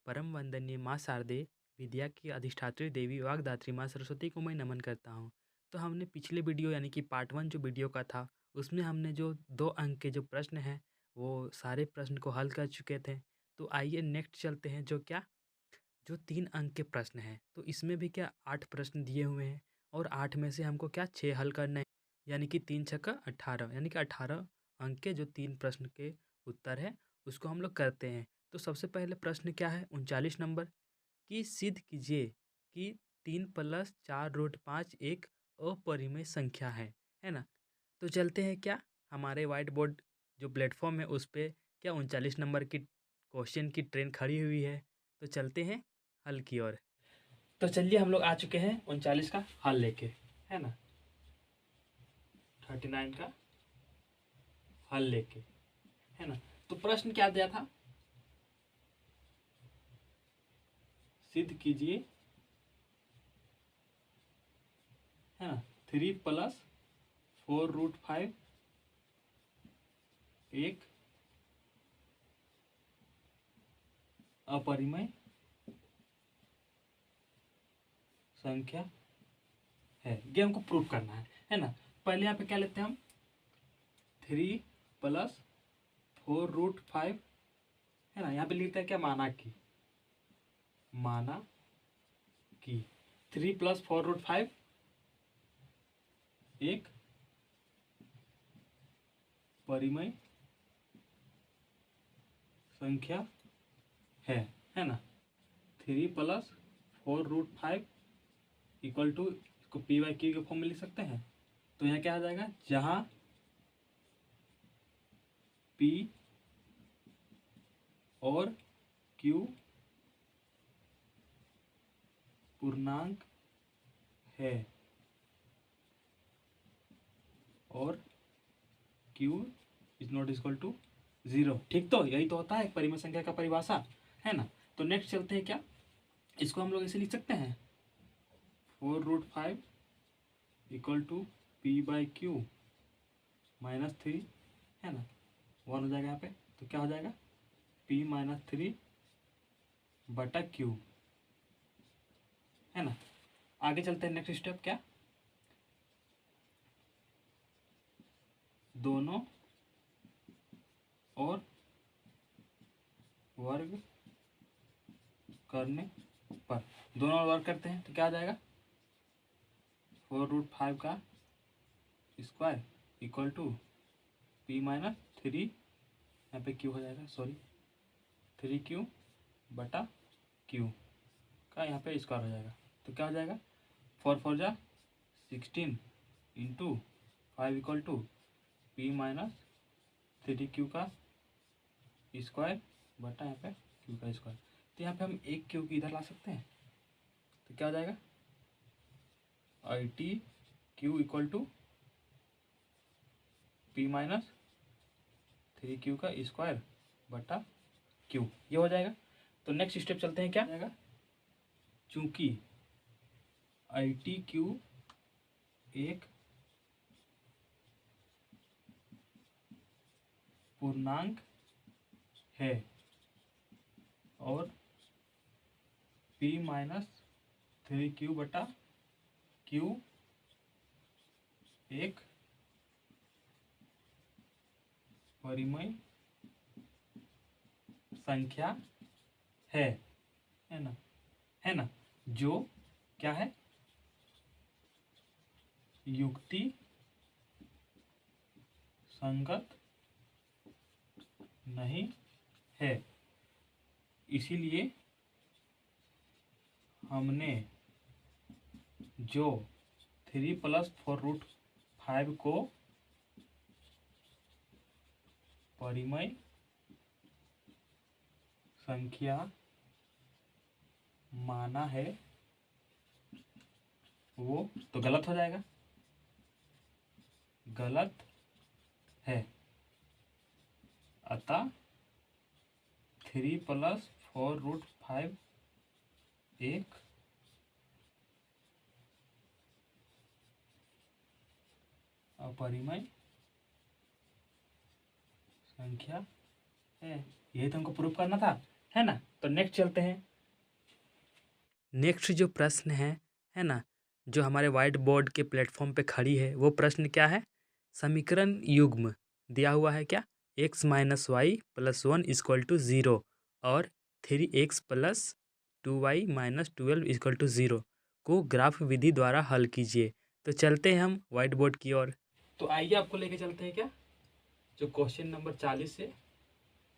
परम वंदनीय माँ शारदे, विद्या की अधिष्ठात्री देवी वाग्दात्री माँ सरस्वती को मैं नमन करता हूँ। तो हमने पिछले वीडियो यानी कि पार्ट 1 जो वीडियो का था, उसमें हमने जो 2 अंक के जो प्रश्न हैं, वो सारे प्रश्न को हल कर चुके थे। तो आइए नेक्स्ट चलते हैं जो 3 अंक के प्रश्न हैं। तो इसमें भी क्या 8 प्रश्न दिए हुए हैं और 8 में से हमको क्या 6 हल करना है, यानी कि 3 छक्का 18, यानी कि 18 अंक के जो 3 प्रश्न के उत्तर है, उसको हम लोग करते हैं। तो सबसे पहले प्रश्न क्या है 39 नंबर कि सिद्ध कीजिए कि 3 + 4√5 एक अपरिमेय संख्या है ना? तो चलते हैं क्या हमारे व्हाइट बोर्ड जो प्लेटफॉर्म है उस पे क्या 39 नंबर की क्वेश्चन की ट्रेन खड़ी हुई है। तो चलते हैं हल की ओर। तो चलिए हम लोग आ चुके हैं 39 का हल लेके, है ना, 39 का हल लेके, है ना। तो प्रश्न क्या दिया था, सिद्ध कीजिए, है ना, 3 + 4√5 एक अपरिमेय संख्या है। ये हमको प्रूफ करना है ना। पहले यहाँ पे क्या लेते हैं हम, 3 + 4√5, है ना। यहाँ पे लिखते हैं क्या, माना कि 3 + 4√5 एक परिमेय संख्या है ना। 3 + 4√5 = इसको p/q के फॉर्म में लिख सकते हैं। तो यहाँ क्या आ जाएगा, जहां p और q पूर्णांक है और q ≠ 0। ठीक, तो यही तो होता है परिमेय संख्या का परिभाषा, है ना। तो नेक्स्ट चलते हैं क्या, इसको हम लोग ऐसे लिख सकते हैं 4√5 = p/q - 3, है ना। 1 हो जाएगा यहाँ पे, तो क्या हो जाएगा, p - 3/q, है ना। आगे चलते हैं नेक्स्ट स्टेप, क्या, दोनों और वर्ग करने पर, दोनों और वर्ग करते हैं तो क्या आ जाएगा, 4√5 का स्क्वायर = p - 3, यहाँ पे q हो जाएगा, सॉरी 3q/q का यहाँ पे स्क्वायर हो जाएगा। तो क्या हो जाएगा, 4 4 जा 16 × 5 = p - 3q का स्क्वायर बटा यहाँ पे q का स्क्वायर। तो यहाँ पे हम एक q की इधर ला सकते हैं, तो क्या हो जाएगा, ITQ = p - 3q का स्क्वायर बटा q, ये हो जाएगा। तो नेक्स्ट स्टेप चलते हैं, क्या जाएगा, चूंकि ITQ एक पूर्णांक है और p - 3q/q एक परिमेय संख्या है ना, जो क्या है, युक्ति संगत नहीं है। इसीलिए हमने जो 3 + 4√5 को परिमेय संख्या माना है वो तो गलत हो जाएगा, गलत है। अतः 3 + 4√5 एक अपरिमेय संख्या है। यही तो हमको प्रूफ करना था है ना। तो नेक्स्ट चलते हैं। नेक्स्ट जो प्रश्न है ना, जो हमारे वाइट बोर्ड के प्लेटफॉर्म पे खड़ी है, वो प्रश्न क्या है? समीकरण युग्म दिया हुआ है क्या? x minus y plus 1 equal to 0 और 3x plus 2y minus 12 equal to 0 को ग्राफ विधि द्वारा हल कीजिए। तो चलते हैं हम वाइट बोर्ड की ओर। तो आइए आपको लेके चलते हैं क्या, जो क्वेश्चन नंबर 40 है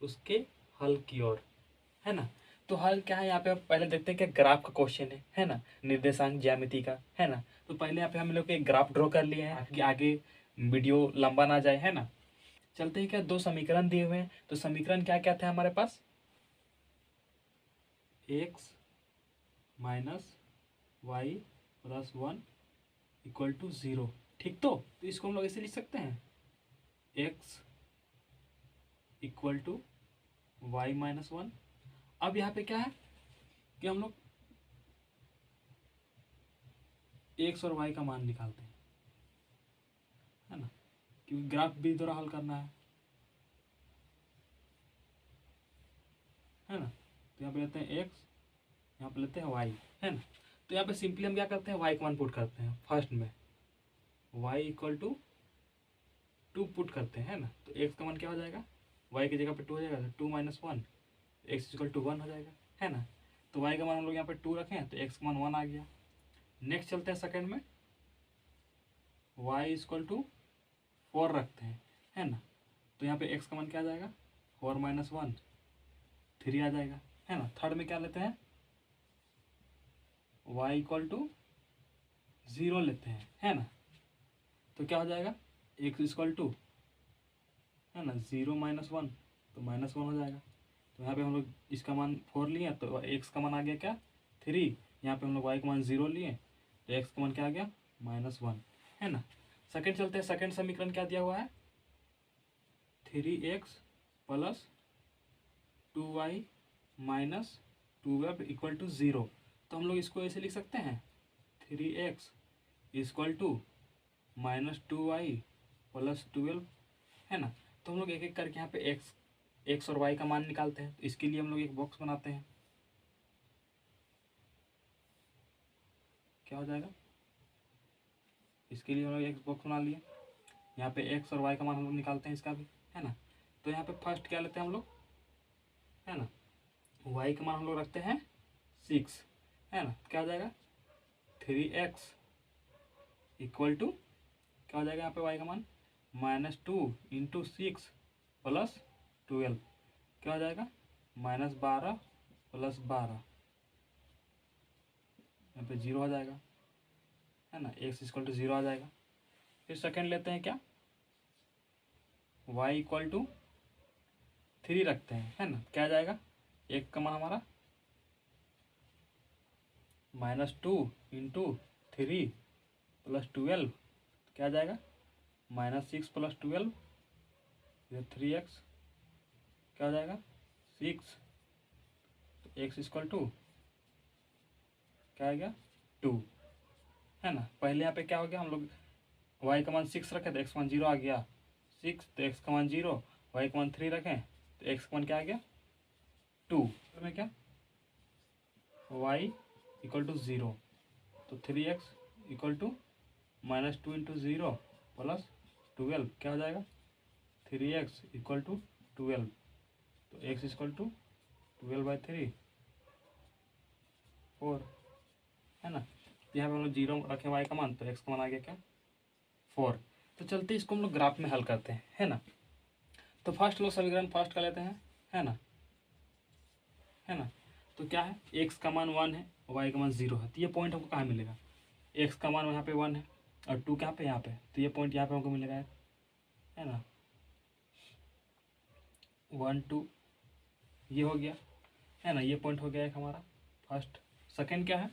उसके हल की ओर, है ना। तो हल क्या है यहाँ पे, आप पहले देखते हैं कि ग्राफ का क्वेश्चन है ना, निर्देशांक ज्यामिति का, है ना। तो पहले यहाँ पे हम लोग एक ग्राफ ड्रॉ कर लिए हैं कि आगे वीडियो लंबा ना जाए, है ना। चलते हैं क्या, दो समीकरण दिए हुए हैं। तो समीकरण क्या क्या थे हमारे पास? x minus y plus 1 equal to 0, ठीक। तो इसको हम लोग ऐसे लिख सकते हैं, x equal to y minus 1। अब यहाँ पे क्या है कि हम लोग एक्स और वाई का मान निकालते हैं, है ना, क्योंकि ग्राफ भी द्वारा हल करना है ना। तो यहाँ पे लेते हैं एक्स, यहाँ पे लेते हैं वाई, है ना। तो यहाँ पे सिंपली हम क्या करते हैं, वाई का मान पुट करते हैं फर्स्ट में, वाई इक्वल टू 2 पुट करते हैं, है ना। तो एक्स का मान क्या हो जाएगा, वाई की जगह पे 2 हो जाएगा, तो 2 माइनस 1, एक्स इक्वल टू 1 हो जाएगा, है ना। तो वाई का मान हम लोग यहाँ पे 2 रखें तो एक्स का मान 1 आ गया। नेक्स्ट चलते हैं सेकेंड में, वाई इक्वल टू 4 रखते हैं, है ना। तो यहाँ पे एक्स का मान क्या आ जाएगा, 4 माइनस 1 3 आ जाएगा, है ना। थर्ड में क्या लेते हैं, y इक्वल टू 0 लेते हैं, है ना। तो क्या हो जाएगा, x इक्वल टू, है ना, 0 माइनस 1, तो माइनस 1 हो जाएगा। तो यहाँ पे हम लोग इसका मान 4 लिए तो x का मान आ गया क्या, 3। यहाँ पे हम लोग y का मान 0 लिए तो x का मान क्या आ गया, माइनस 1, है ना। सेकेंड चलते हैं, सेकेंड समीकरण क्या दिया हुआ है, 3x plus 2y minus 12 equal to 0। तो हम लोग इसको ऐसे लिख सकते हैं, 3x equal to minus 2y plus 12, है ना। तो हम लोग एक एक करके यहाँ पे एक्स और वाई का मान निकालते हैं। तो इसके लिए हम लोग एक बॉक्स बनाते हैं, क्या हो जाएगा, इसके लिए हम लोग एक बॉक्स बना लिए। यहाँ पे एक्स और वाई का मान हम लोग निकालते हैं इसका भी, है ना। तो यहाँ पे फर्स्ट क्या लेते हैं हम लोग, है ना, वाई का मान हम लोग रखते हैं 6, है ना। क्या हो जाएगा, 3x इक्वल टू क्या हो जाएगा यहाँ पे वाई का मान, माइनस 2 इंटू 6 प्लस 12, क्या हो जाएगा, माइनस 12 प्लस 12, यहाँ पे 0 हो जाएगा, है ना। एक्स इक्वल टू 0 आ जाएगा। फिर सेकेंड लेते हैं क्या, y इक्वल टू 3 रखते हैं, है ना। क्या आ जाएगा, एक का मान हमारा माइनस 2 इंटू 3 प्लस 12, क्या आ जाएगा, माइनस 6 प्लस 12, इधर 3x, क्या हो जाएगा 6, तो एक्स इक्वल टू क्या आ गया 2, है ना। पहले यहाँ पे क्या हो गया, हम लोग y का मान 6 रखे तो x का मान 0 आ गया, 6 तो x का मान 0, y का मान 3 रखें तो x का मान क्या आ गया 2, में क्या y इक्वल टू 0, तो 3x equal to minus 2 into 0 plus 12, क्या हो जाएगा 3x इक्वल टू 12, तो x इक्वल टू 12/3 4, है ना। तो यहाँ पे हम लोग 0 रखें y का मान तो x का मान आ गया क्या 4। तो चलते इसको हम लोग ग्राफ में हल करते हैं, है ना। तो फर्स्ट लोग समीकरण फर्स्ट का लेते हैं, है ना, है ना। तो क्या है, x का मान 1 है, y का मान 0 है। तो ये पॉइंट हमको कहाँ मिलेगा, x का मान यहाँ पे 1 है और 2 कहाँ पे यहाँ पे, तो ये पॉइंट यहाँ पे हमको मिलेगा, है ना, 1 2, ये हो गया, है ना। ये पॉइंट हो गया एक हमारा फर्स्ट। सेकंड क्या है,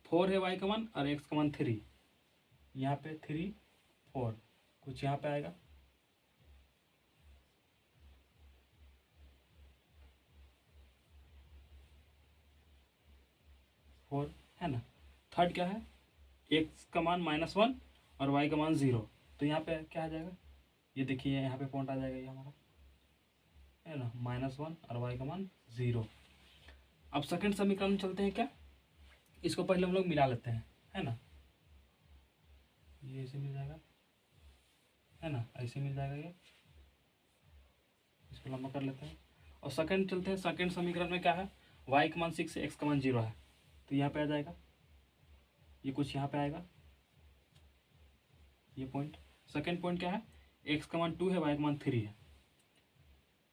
4 है y का मान और x का मान 3, यहाँ पे 3 4 कुछ यहाँ पे आएगा, फोर, है ना। थर्ड क्या है, x का मान -1 और y का मान 0, तो यहाँ पे क्या आ जाएगा, ये देखिए यहाँ पे पॉइंट आ जाएगा ये हमारा, है ना, -1 और y का मान 0, अब सेकंड समीकरण में चलते हैं क्या, इसको पहले हम लोग मिला लेते हैं, है ना, ये ऐसे मिल जाएगा, है ना, ऐसे मिल जाएगा, ये इसको लंबा कर लेते हैं। और सेकंड चलते हैं, सेकंड समीकरण में क्या है, y का मान 6 है, x का मान 0 है, तो यहाँ पे आ जाएगा, ये कुछ यहाँ पे आएगा, ये पॉइंट। सेकंड पॉइंट क्या है, x का मान 2 है, y का मान 3 है,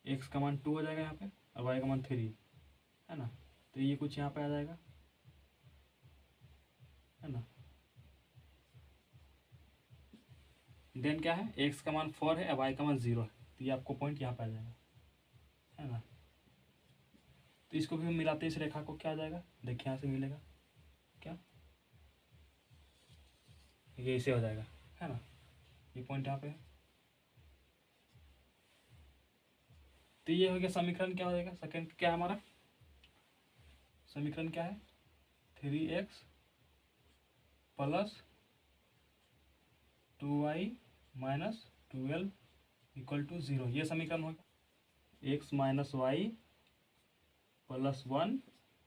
x का मान 2 हो जाएगा यहाँ पे और y का मान 3 है ना, तो ये कुछ यहाँ पे आ जाएगा, है ना। देन क्या है, x का मान 4 है और y का मान 0 है, तो ये आपको पॉइंट यहाँ पे आ जाएगा, है ना। तो इसको भी हम मिलाते हैं, इस रेखा को, क्या आ जाएगा, देखिए यहाँ से मिलेगा क्या, ये ऐसे हो जाएगा, है ना, ये पॉइंट यहाँ पे है। तो ये हो गया समीकरण, क्या हो जाएगा, सेकंड क्या है हमारा समीकरण, क्या है 3x plus 2y minus 12 equal to 0, ये समीकरण होगा, x minus y plus 1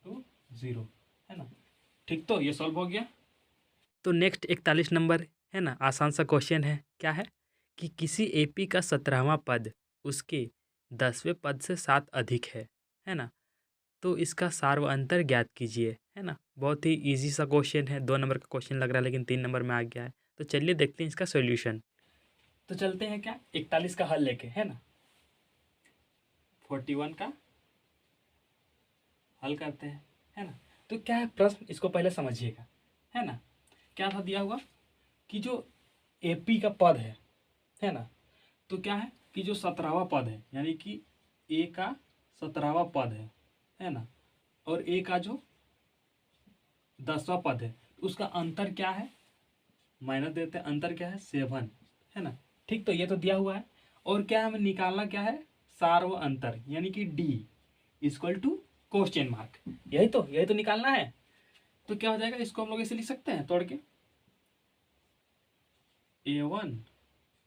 to 0, है ना। ठीक, तो ये सॉल्व हो गया। तो नेक्स्ट 41 नंबर, है ना, आसान सा क्वेश्चन है, क्या है कि किसी एपी का 17वां पद उसके 10वें पद से 7 अधिक है ना, तो इसका सार्वअंतर ज्ञात कीजिए, है ना। बहुत ही इजी सा क्वेश्चन है, 2 नंबर का क्वेश्चन लग रहा है लेकिन 3 नंबर में आ गया है। तो चलिए देखते हैं इसका सॉल्यूशन। तो चलते हैं क्या 41 का हल लेके, है ना, 41 का हल करते हैं, है ना। तो क्या है प्रश्न, इसको पहले समझिएगा, है ना। क्या था दिया हुआ कि जो एपी का पद है ना, तो क्या है कि जो 17वां पद है, यानी कि ए का 17वां पद है ना, और ए का जो 10वां पद है, तो उसका अंतर क्या है, माइनस देते हैं, अंतर क्या है 7, है ना। ठीक, तो ये तो दिया हुआ है, और क्या हमें निकालना क्या है, सार्व अंतर, यानी कि D equal to question mark, यही तो निकालना है। तो क्या हो जाएगा, इसको हम लोग ऐसे लिख सकते हैं तोड़ के, A1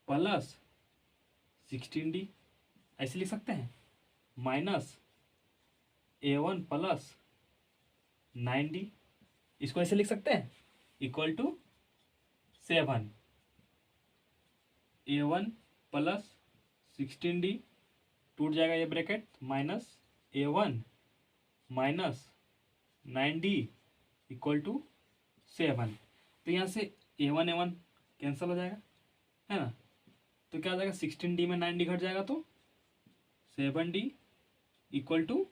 प्लस 16D ऐसे लिख सकते हैं, माइनस A1 प्लस 9D, इसको ऐसे लिख सकते हैं, equal to 7, A1 plus 16D टूट जाएगा ये bracket, minus A1 minus 9D equal to 7। तो यहाँ से A1 कैंसिल हो जाएगा, है ना। तो क्या हो जाएगा, 16D में 9D घट जाएगा, तो 7D इक्वल टू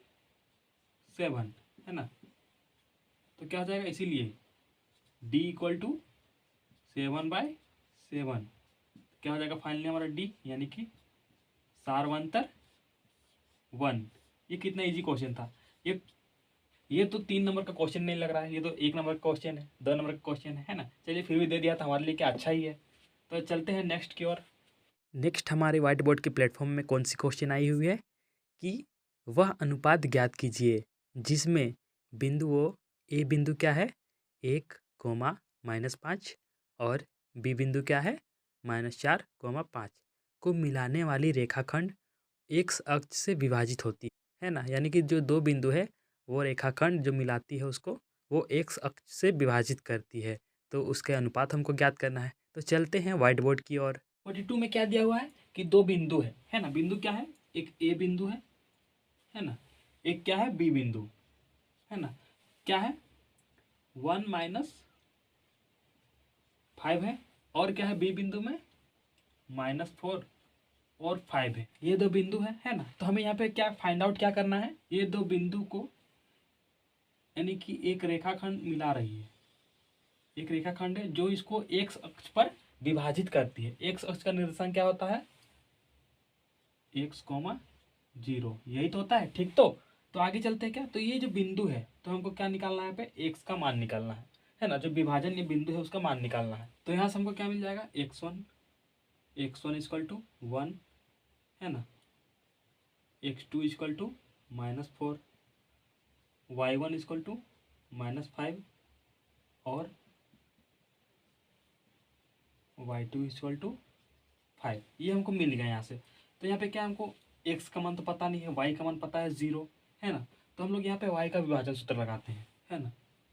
7, है ना। तो क्या हो जाएगा, इसीलिए D इक्वल टू 7/7, क्या हो जाएगा फाइनली हमारा D, यानी कि सार्वंतर 1। ये कितना इजी क्वेश्चन था, ये तो 3 नंबर का क्वेश्चन नहीं लग रहा है, ये तो 1 नंबर का क्वेश्चन है, 2 नंबर का क्वेश्चन है ना। चलिए फिर भी दे दिया था, हमारे लिए क्या अच्छा ही है। तो चलते हैं नेक्स्ट की ओर। नेक्स्ट हमारे व्हाइट बोर्ड के प्लेटफॉर्म में कौन सी क्वेश्चन आई हुई है कि वह अनुपात ज्ञात कीजिए जिसमें बिंदुओं ए बिंदु क्या है 1, -5 और बी बिंदु क्या है -4, 5 को मिलाने वाली रेखाखंड एक्स अक्ष से विभाजित होती है ना, यानी कि जो 2 बिंदु है वो रेखाखंड जो मिलाती है उसको वो एक्स अक्ष से विभाजित करती है, तो उसके अनुपात हमको ज्ञात करना है। तो चलते हैं व्हाइट बोर्ड की ओर। 42 में क्या दिया हुआ है कि 2 बिंदु है ना, बिंदु क्या है, एक ए बिंदु है ना, एक क्या है बी बिंदु, है ना, क्या है 1-5 है, और क्या है बी बिंदु में -4 और 5 है, ये 2 बिंदु है ना। तो हमें यहाँ पे क्या फाइंड आउट क्या करना है, ये 2 बिंदु को यानी कि एक रेखाखंड मिला रही है, एक रेखाखंड है जो इसको एक्स अक्ष पर विभाजित करती है। एक्स अक्ष का निर्देशांक क्या होता है, x,0, यही तो होता है। ठीक, तो आगे चलते हैं क्या, तो ये जो बिंदु है तो हमको क्या निकालना है, पे एक्स का मान निकालना है ना, जो विभाजन ये बिंदु है उसका मान निकालना है। तो यहाँ से हमको क्या मिल जाएगा, x1 इक्वल टू 1, है ना, x2 equal to -4, y1 equal to -5 और y2 इक्वल टू 5, ये हमको मिल गया यहाँ से। तो यहाँ पे क्या हमको x का मान तो पता नहीं है, y का मान पता है 0, है ना। तो हम लोग यहाँ पे y का विभाजन सूत्र लगाते हैं, है ना।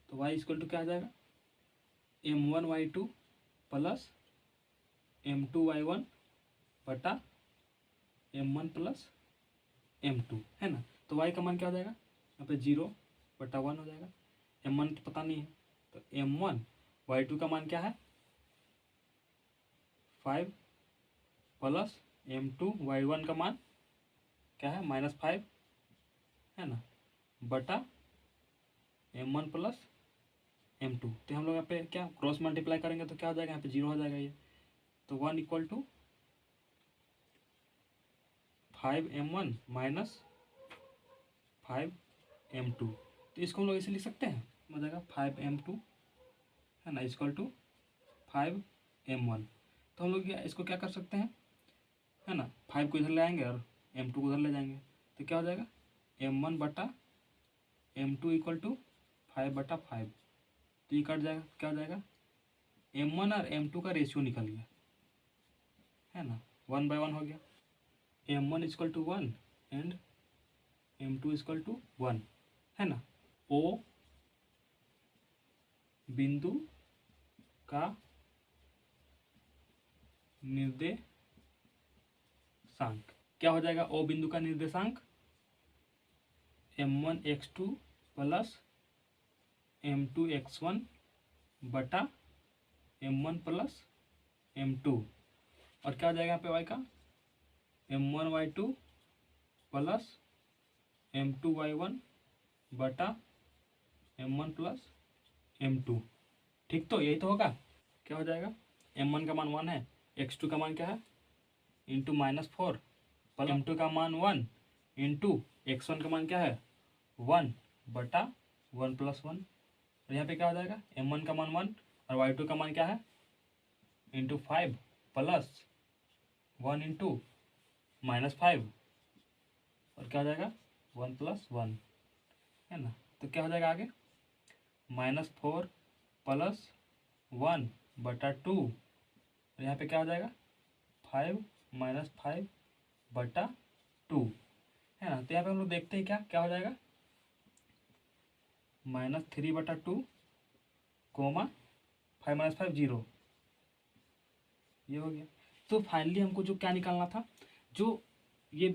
तो y इक्वल टू क्या आ जाएगा, m1y2 प्लस m2y1 बटा m1 प्लस m2, है ना। तो y का मान क्या हो जाएगा, यहाँ पे 0/1 हो जाएगा। m1 तो पता नहीं है, तो m1 y2 का मान क्या है 5 प्लस m2 y1 का मान क्या है -5, है ना, बटा m1 प्लस m2। तो हम लोग यहाँ पे क्या क्रॉस मल्टीप्लाई करेंगे तो क्या हो जाएगा, यहाँ पे 0 हो जाएगा ये। तो 1 equal to 5m1 minus 5m2। तो इसको हम लोग ऐसे लिख सकते हैं, हो जाएगा 5m2, है ना, इक्वल टू 5m1। तो हम लोग इसको क्या कर सकते हैं, है ना, 5 को इधर ले आएंगे और m2 को उधर ले जाएंगे। तो क्या हो जाएगा m1 बटा m2 इक्वल टू 5/5। तो ये कट जाएगा, क्या हो जाएगा m1 और m2 का रेशियो निकल गया, है ना, 1/1 हो गया। m1 equal to 1 and m2 equal to 1, है ना। O बिंदु का निर्देशांक क्या हो जाएगा, O बिंदु का निर्देशांक m1x2 प्लस m2x1 बटा m1 प्लस m2, और क्या हो जाएगा यहाँ पे y का m1y2 प्लस m2y1 बटा m1 प्लस m2। ठीक, तो यही तो होगा। क्या हो जाएगा, m1 का मान 1 है, x2 का मान क्या है इंटू -4, प्लस m2 का मान 1 इंटू x1 का मान क्या है 1 बटा 1 प्लस 1। और यहाँ पे क्या हो जाएगा m1 का मान 1 और y2 का मान क्या है इंटू 5 प्लस 1 इंटू -5, और क्या हो जाएगा 1 प्लस 1, है ना। तो क्या हो जाएगा आगे -4 प्लस 1 बटा 2, और यहाँ पे क्या हो जाएगा 5 -5 बटा 2, है ना। तो यहाँ पे हम लोग देखते हैं क्या क्या हो जाएगा -3/2 कोमा 5 -5 0, ये हो गया। तो फाइनली हमको जो क्या निकालना था, जो ये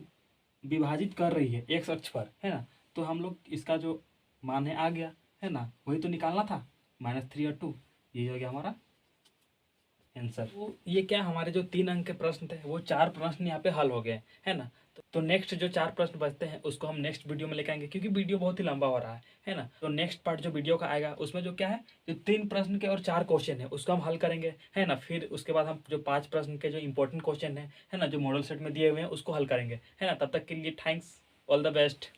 विभाजित कर रही है एक्स अक्ष पर, है ना, तो हम लोग इसका जो मान है आ गया, है ना, वही तो निकालना था -3 और 2, ये हो गया हमारा आंसर। वो ये क्या हमारे जो 3 अंक के प्रश्न थे वो 4 प्रश्न यहाँ पे हल हो गए, है ना। तो नेक्स्ट जो 4 प्रश्न बचते हैं उसको हम नेक्स्ट वीडियो में लेके आएंगे, क्योंकि वीडियो बहुत ही लंबा हो रहा है ना। तो नेक्स्ट पार्ट जो वीडियो का आएगा उसमें जो क्या है, जो 3 प्रश्न के और 4 क्वेश्चन है उसको हम हल करेंगे, है ना। फिर उसके बाद हम जो 5 प्रश्न के जो इंपॉर्टेंट क्वेश्चन है ना, जो मॉडल सेट में दिए हुए हैं उसको हल करेंगे, है ना। तब तक के लिए थैंक्स, ऑल द बेस्ट।